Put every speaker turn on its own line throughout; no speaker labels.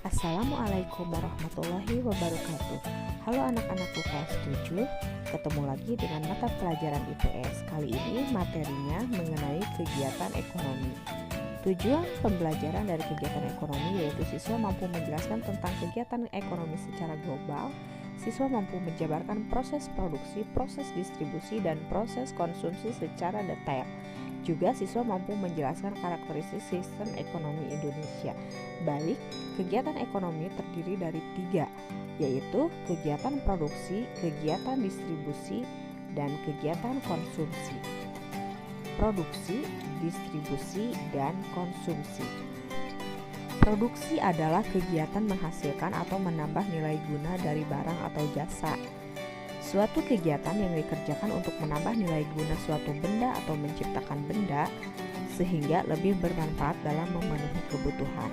Assalamualaikum warahmatullahi wabarakatuh. Halo anak-anakku kelas 7, ketemu lagi dengan mata pelajaran IPS. Kali ini materinya mengenai kegiatan ekonomi. Tujuan pembelajaran dari kegiatan ekonomi yaitu siswa mampu menjelaskan tentang kegiatan ekonomi secara global. Siswa mampu menjabarkan proses produksi, proses distribusi, dan proses konsumsi secara detail. Juga siswa mampu menjelaskan karakteristik sistem ekonomi Indonesia. Baik, kegiatan ekonomi terdiri dari 3, yaitu kegiatan produksi, kegiatan distribusi, dan kegiatan konsumsi. Produksi, distribusi, dan konsumsi. Produksi adalah kegiatan menghasilkan atau menambah nilai guna dari barang atau jasa. Suatu kegiatan yang dikerjakan untuk menambah nilai guna suatu benda atau menciptakan benda sehingga lebih bermanfaat dalam memenuhi kebutuhan.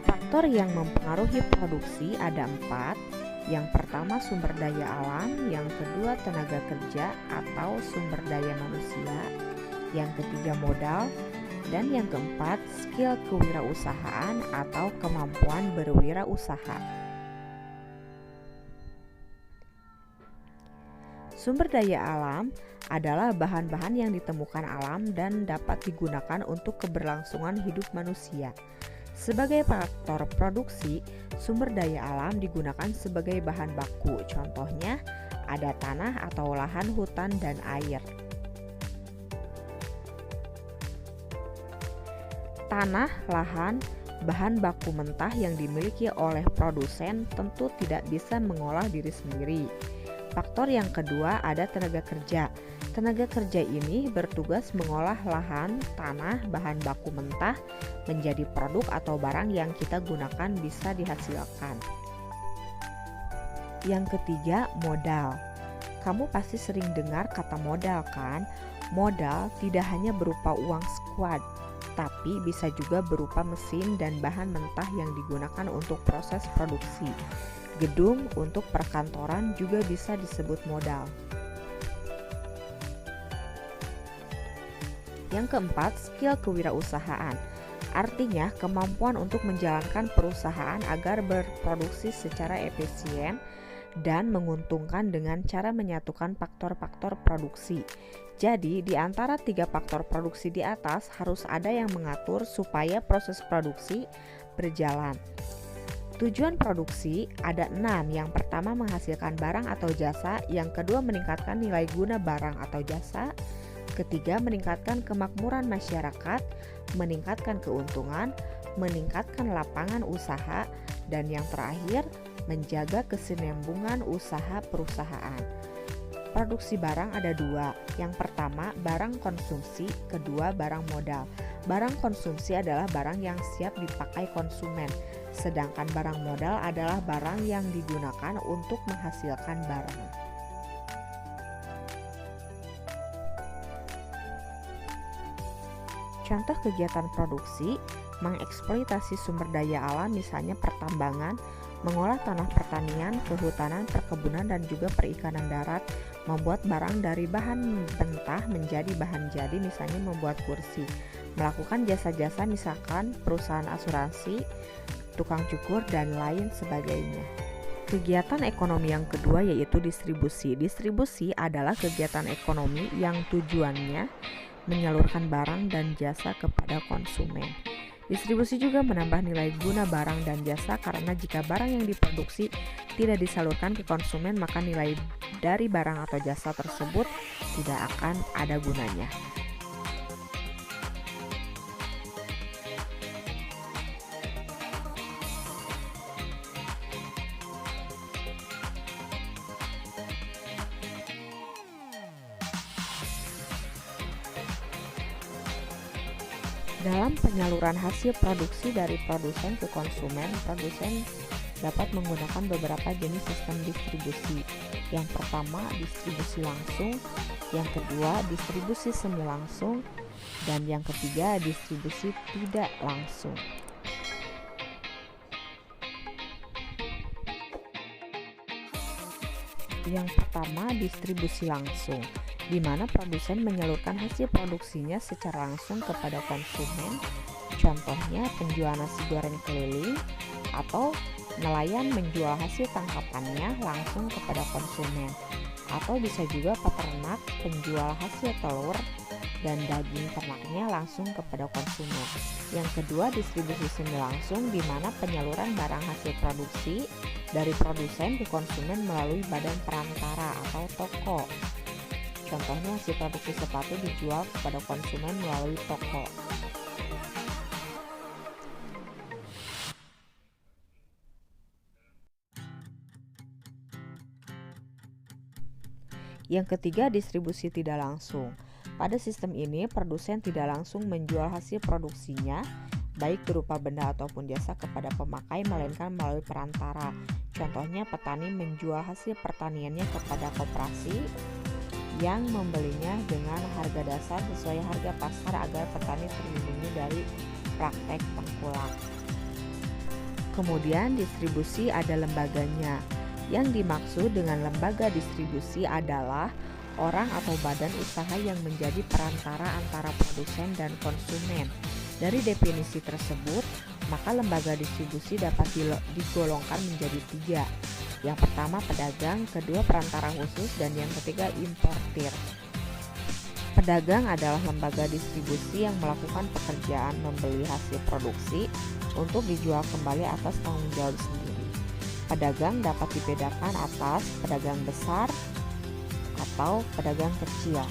Faktor yang mempengaruhi produksi ada 4. Yang pertama sumber daya alam, yang kedua tenaga kerja atau sumber daya manusia, yang ketiga modal, dan yang keempat skill kewirausahaan atau kemampuan berwirausaha. Sumber daya alam adalah bahan-bahan yang ditemukan alam dan dapat digunakan untuk keberlangsungan hidup manusia. Sebagai faktor produksi, sumber daya alam digunakan sebagai bahan baku. Contohnya, ada tanah atau lahan, hutan, dan air. Tanah, lahan, bahan baku mentah yang dimiliki oleh produsen tentu tidak bisa mengolah diri sendiri. Faktor yang kedua ada tenaga kerja. Tenaga kerja ini bertugas mengolah lahan, tanah, bahan baku mentah menjadi produk atau barang yang kita gunakan bisa dihasilkan. Yang ketiga, modal. Kamu pasti sering dengar kata modal kan? Modal tidak hanya berupa uang sekuat, tapi bisa juga berupa mesin dan bahan mentah yang digunakan untuk proses produksi. Gedung untuk perkantoran juga bisa disebut modal. Yang keempat, skill kewirausahaan. Artinya kemampuan untuk menjalankan perusahaan agar berproduksi secara efisien dan menguntungkan dengan cara menyatukan faktor-faktor produksi. Jadi, di antara 3 faktor produksi di atas harus ada yang mengatur supaya proses produksi berjalan. Tujuan produksi ada 6. Yang pertama menghasilkan barang atau jasa, yang kedua meningkatkan nilai guna barang atau jasa, ketiga meningkatkan kemakmuran masyarakat, meningkatkan keuntungan, meningkatkan lapangan usaha, dan yang terakhir menjaga kesinambungan usaha perusahaan. Produksi barang ada 2. Yang pertama barang konsumsi, kedua barang modal. Barang konsumsi adalah barang yang siap dipakai konsumen, sedangkan barang modal adalah barang yang digunakan untuk menghasilkan barang. Contoh kegiatan produksi mengeksploitasi sumber daya alam, misalnya pertambangan, mengolah tanah pertanian, kehutanan, perkebunan, dan juga perikanan darat, membuat barang dari bahan mentah menjadi bahan jadi, misalnya membuat kursi, melakukan jasa-jasa misalkan perusahaan asuransi, tukang cukur, dan lain sebagainya. Kegiatan ekonomi yang kedua yaitu distribusi. Distribusi adalah kegiatan ekonomi yang tujuannya menyalurkan barang dan jasa kepada konsumen. Distribusi juga menambah nilai guna barang dan jasa karena jika barang yang diproduksi tidak disalurkan ke konsumen, maka nilai dari barang atau jasa tersebut tidak akan ada gunanya. Dalam penyaluran hasil produksi dari produsen ke konsumen, produsen dapat menggunakan beberapa jenis sistem distribusi. Yang pertama, distribusi langsung, yang kedua, distribusi semi langsung, dan yang ketiga, distribusi tidak langsung. Yang pertama, distribusi langsung, di mana produsen menyalurkan hasil produksinya secara langsung kepada konsumen Contohnya penjual nasi goreng keliling atau nelayan menjual hasil tangkapannya langsung kepada konsumen, atau bisa juga peternak penjual hasil telur dan daging ternaknya langsung kepada konsumen. Yang kedua, distribusi semi langsung, di mana penyaluran barang hasil produksi dari produsen ke konsumen melalui badan perantara atau toko. Contohnya hasil produksi sepatu dijual kepada konsumen melalui toko. Yang ketiga, distribusi tidak langsung. Pada sistem ini, produsen tidak langsung menjual hasil produksinya, baik berupa benda ataupun jasa kepada pemakai, melainkan melalui perantara. Contohnya, petani menjual hasil pertaniannya kepada koperasi yang membelinya dengan harga dasar sesuai harga pasar agar petani terlindungi dari praktek tengkulak. Kemudian, distribusi ada lembaganya. Yang dimaksud dengan lembaga distribusi adalah orang atau badan usaha yang menjadi perantara antara produsen dan konsumen. Dari definisi tersebut, maka lembaga distribusi dapat digolongkan menjadi 3. Yang pertama pedagang, kedua perantara khusus, dan yang ketiga importir. Pedagang adalah lembaga distribusi yang melakukan pekerjaan membeli hasil produksi untuk dijual kembali atas tanggung jawab sendiri. Pedagang dapat dibedakan atas pedagang besar atau pedagang kecil.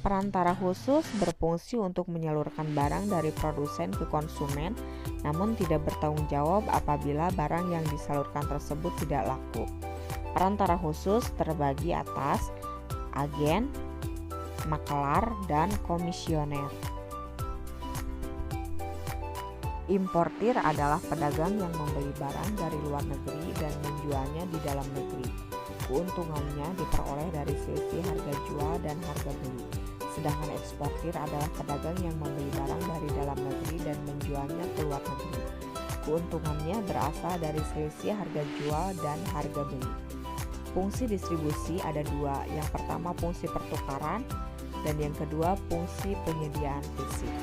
Perantara khusus berfungsi untuk menyalurkan barang dari produsen ke konsumen, namun tidak bertanggung jawab apabila barang yang disalurkan tersebut tidak laku. Perantara khusus terbagi atas agen, makelar, dan komisioner. Importir adalah pedagang yang membeli barang dari luar negeri dan menjualnya di dalam negeri. Keuntungannya diperoleh dari selisih harga jual dan harga beli. Sedangkan eksportir adalah pedagang yang membeli barang dari dalam negeri dan menjualnya ke luar negeri. Keuntungannya berasal dari selisih harga jual dan harga beli. Fungsi distribusi ada 2. Yang pertama fungsi pertukaran dan yang kedua fungsi penyediaan fisik.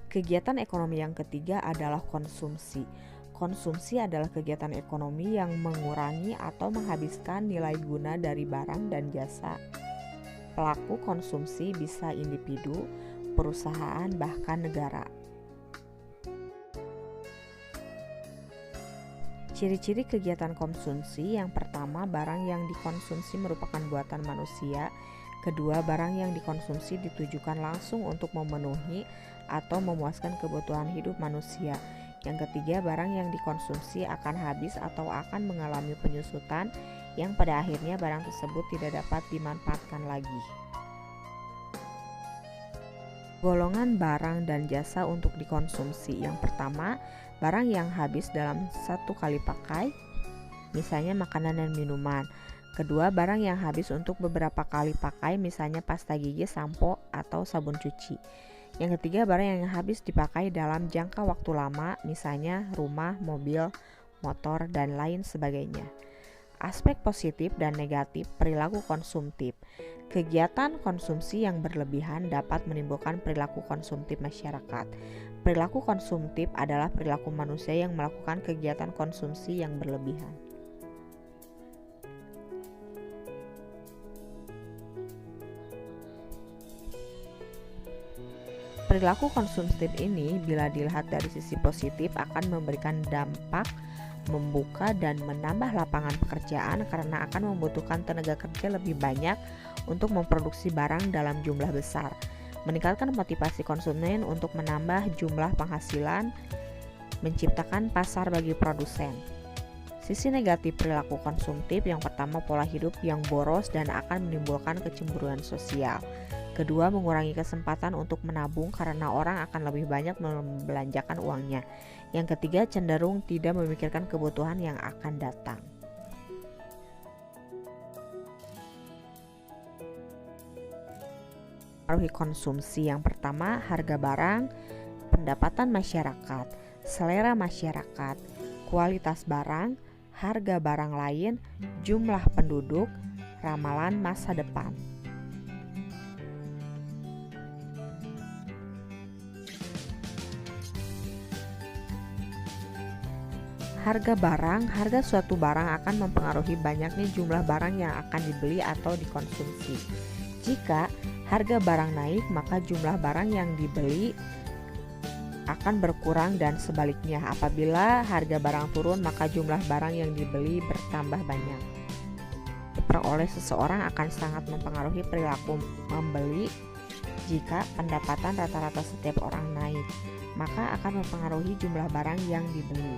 Kegiatan ekonomi yang ketiga adalah konsumsi. Konsumsi adalah kegiatan ekonomi yang mengurangi atau menghabiskan nilai guna dari barang dan jasa. Pelaku konsumsi bisa individu, perusahaan, bahkan negara. Ciri-ciri kegiatan konsumsi: yang pertama, barang yang dikonsumsi merupakan buatan manusia. Kedua, barang yang dikonsumsi ditujukan langsung untuk memenuhi atau memuaskan kebutuhan hidup manusia. Yang ketiga, barang yang dikonsumsi akan habis atau akan mengalami penyusutan yang pada akhirnya barang tersebut tidak dapat dimanfaatkan lagi. Golongan barang dan jasa untuk dikonsumsi. Yang pertama, barang yang habis dalam satu kali pakai, misalnya makanan dan minuman. Kedua, barang yang habis untuk beberapa kali pakai, misalnya pasta gigi, sampo, atau sabun cuci. Yang ketiga, barang yang habis dipakai dalam jangka waktu lama, misalnya rumah, mobil, motor, dan lain sebagainya. Aspek positif dan negatif perilaku konsumtif. Kegiatan konsumsi yang berlebihan dapat menimbulkan perilaku konsumtif masyarakat. Perilaku konsumtif adalah perilaku manusia yang melakukan kegiatan konsumsi yang berlebihan. Perilaku konsumtif ini bila dilihat dari sisi positif akan memberikan dampak membuka dan menambah lapangan pekerjaan karena akan membutuhkan tenaga kerja lebih banyak untuk memproduksi barang dalam jumlah besar, meningkatkan motivasi konsumen untuk menambah jumlah penghasilan, menciptakan pasar bagi produsen. Sisi negatif perilaku konsumtif: yang pertama, pola hidup yang boros dan akan menimbulkan kecemburuan sosial. Kedua, mengurangi kesempatan untuk menabung karena orang akan lebih banyak membelanjakan uangnya. Yang ketiga, cenderung tidak memikirkan kebutuhan yang akan datang. mempengaruhi konsumsi. Yang pertama, harga barang, pendapatan masyarakat, selera masyarakat, kualitas barang, harga barang lain, jumlah penduduk, ramalan masa depan. Harga suatu barang akan mempengaruhi banyaknya jumlah barang yang akan dibeli atau dikonsumsi. Jika harga barang naik, maka jumlah barang yang dibeli akan berkurang dan sebaliknya. Apabila harga barang turun, maka jumlah barang yang dibeli bertambah banyak. Diperoleh seseorang akan sangat mempengaruhi perilaku membeli. Jika pendapatan rata-rata setiap orang naik, maka akan mempengaruhi jumlah barang yang dibeli.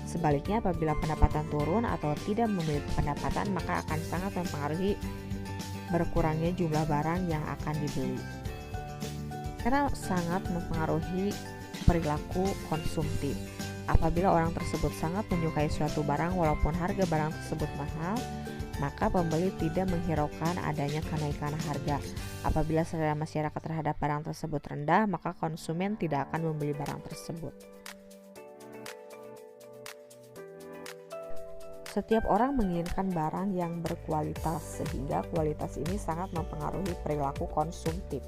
Sebaliknya, apabila pendapatan turun atau tidak memiliki pendapatan, maka akan sangat mempengaruhi berkurangnya jumlah barang yang akan dibeli. Karena sangat mempengaruhi perilaku konsumtif. Apabila orang tersebut sangat menyukai suatu barang walaupun harga barang tersebut mahal, maka pembeli tidak menghiraukan adanya kenaikan harga. Apabila selera masyarakat terhadap barang tersebut rendah, maka konsumen tidak akan membeli barang tersebut. Setiap orang menginginkan barang yang berkualitas, sehingga kualitas ini sangat mempengaruhi perilaku konsumtif.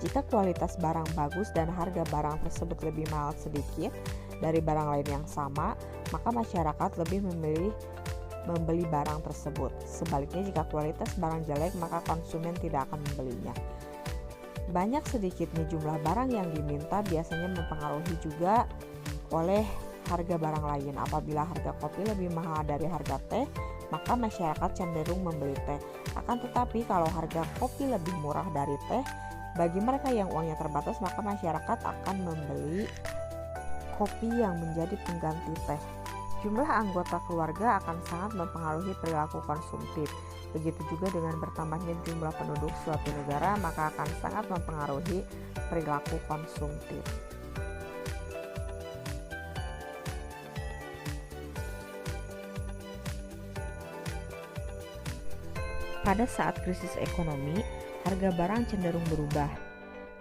Jika kualitas barang bagus dan harga barang tersebut lebih mahal sedikit dari barang lain yang sama, maka masyarakat lebih memilih membeli barang tersebut. Sebaliknya, jika kualitas barang jelek, maka konsumen tidak akan membelinya. Banyak sedikitnya jumlah barang yang diminta biasanya mempengaruhi juga oleh harga barang lain. Apabila harga kopi lebih mahal dari harga teh, maka masyarakat cenderung membeli teh. Akan tetapi kalau harga kopi lebih murah dari teh, bagi mereka yang uangnya terbatas, maka masyarakat akan membeli kopi yang menjadi pengganti teh. Jumlah anggota keluarga akan sangat mempengaruhi perilaku konsumtif. Begitu juga dengan bertambahnya jumlah penduduk suatu negara, maka akan sangat mempengaruhi perilaku konsumtif. Pada saat krisis ekonomi, harga barang cenderung berubah,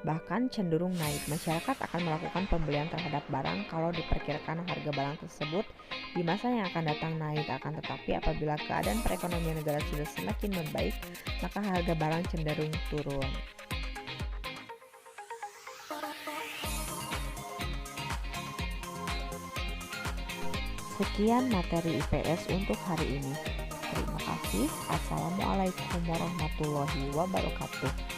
bahkan cenderung naik. Masyarakat akan melakukan pembelian terhadap barang kalau diperkirakan harga barang tersebut di masa yang akan datang naik. Akan tetapi apabila keadaan perekonomian negara sudah semakin membaik, maka harga barang cenderung turun. Sekian materi IPS untuk hari ini. Terima kasih. Assalamualaikum warahmatullahi wabarakatuh.